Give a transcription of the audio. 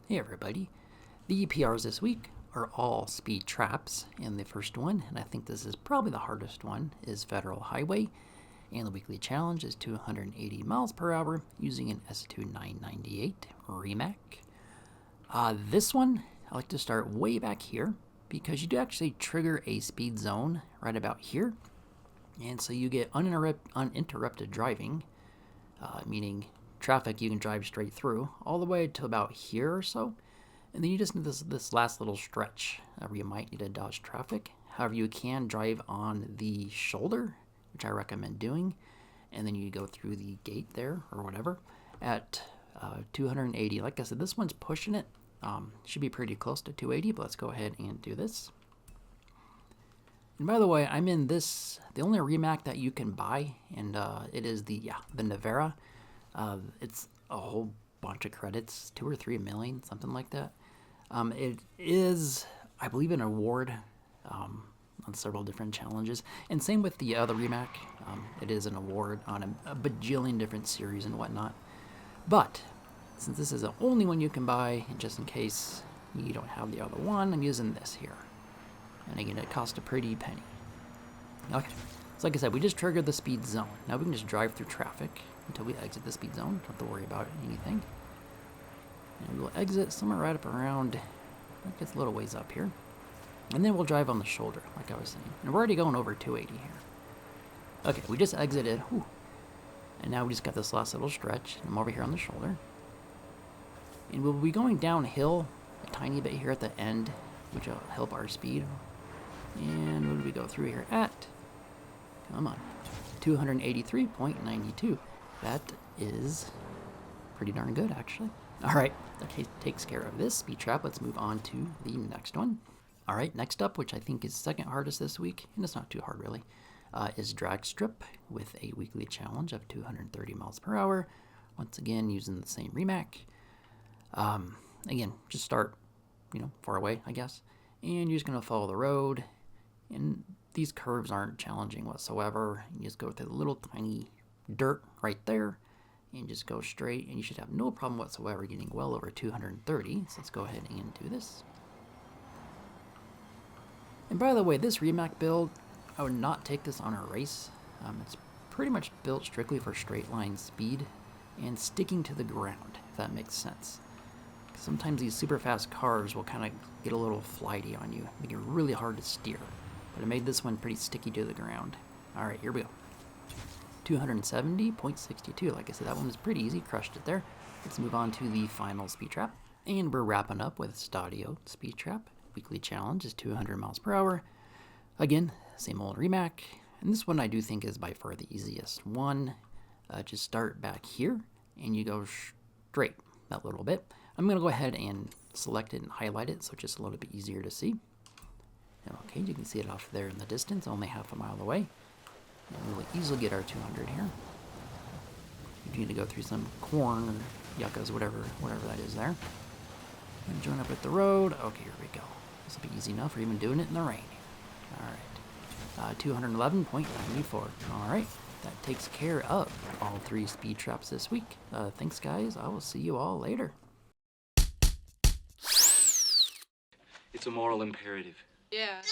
Hey everybody. The PRs this week are all speed traps, and the first one, and I think this is probably the hardest one, is Federal Highway, and the weekly challenge is 280 miles per hour using an S2 998 Rimac. This one, I like to start way back here because you do actually trigger a speed zone right about here, and so you get uninterrupted driving, meaning traffic you can drive straight through all the way to about here or so, and then you just need this last little stretch where you might need to dodge traffic. However, you can drive on the shoulder, which I recommend doing, and then you go through the gate there or whatever at 280. Like I said, this one's pushing it. Should be pretty close to 280, but let's go ahead and do this. And by the way, I'm in this, the only Rimac that you can buy, and it is the Nevera. It's a whole bunch of credits, 2 or 3 million, something like that. It is, I believe, an award on several different challenges, and same with the other Rimac. It is an award on a bajillion different series and whatnot. But since this is the only one you can buy, and just in case you don't have the other one, I'm using this here. And again, it costs a pretty penny. Okay, so like I said, we just triggered the speed zone. Now we can just drive through traffic until we exit the speed zone. Don't have to worry about anything. And we'll exit somewhere right up around, it gets a little ways up here. And then we'll drive on the shoulder, like I was saying. And we're already going over 280 here. Okay, we just exited. Whew. And now we just got this last little stretch. I'm over here on the shoulder. And we'll be going downhill a tiny bit here at the end, which will help our speed. And what do we go through here at? Come on. 283.92. That is pretty darn good, actually. Alright, that takes care of this speed trap. Let's move on to the next one. Alright, next up, which I think is second hardest this week, and it's not too hard really, is drag strip with a weekly challenge of 230 miles per hour. Once again, using the same Rimac. Again, just start, far away, I guess. And you're just going to follow the road. And these curves aren't challenging whatsoever. You just go through the little tiny dirt right there and just go straight, and you should have no problem whatsoever getting well over 230. So let's go ahead and do this. And by the way, this Rimac build, I would not take this on a race. It's pretty much built strictly for straight line speed and sticking to the ground, if that makes sense. Sometimes these super fast cars will kind of get a little flighty on you, make it really hard to steer. But I made this one pretty sticky to the ground. Alright, here we go. 270.62. Like I said, that one was pretty easy. Crushed it there. Let's move on to the final speed trap. And we're wrapping up with Estadio speed trap. Weekly challenge is 200 miles per hour. Again, same old Rimac. And this one I do think is by far the easiest one. Just start back here, and you go straight that little bit. I'm going to go ahead and select it and highlight it so it's just a little bit easier to see. Okay, you can see it off there in the distance, only half a mile away. And we'll easily get our 200 here. You need to go through some corn or yuccas, whatever that is there. And join up with the road. Okay, here we go. This will be easy enough for even doing it in the rain. Alright. 211.94. Alright, that takes care of all 3 speed traps this week. Thanks, guys. I will see you all later. It's a moral imperative. Yeah.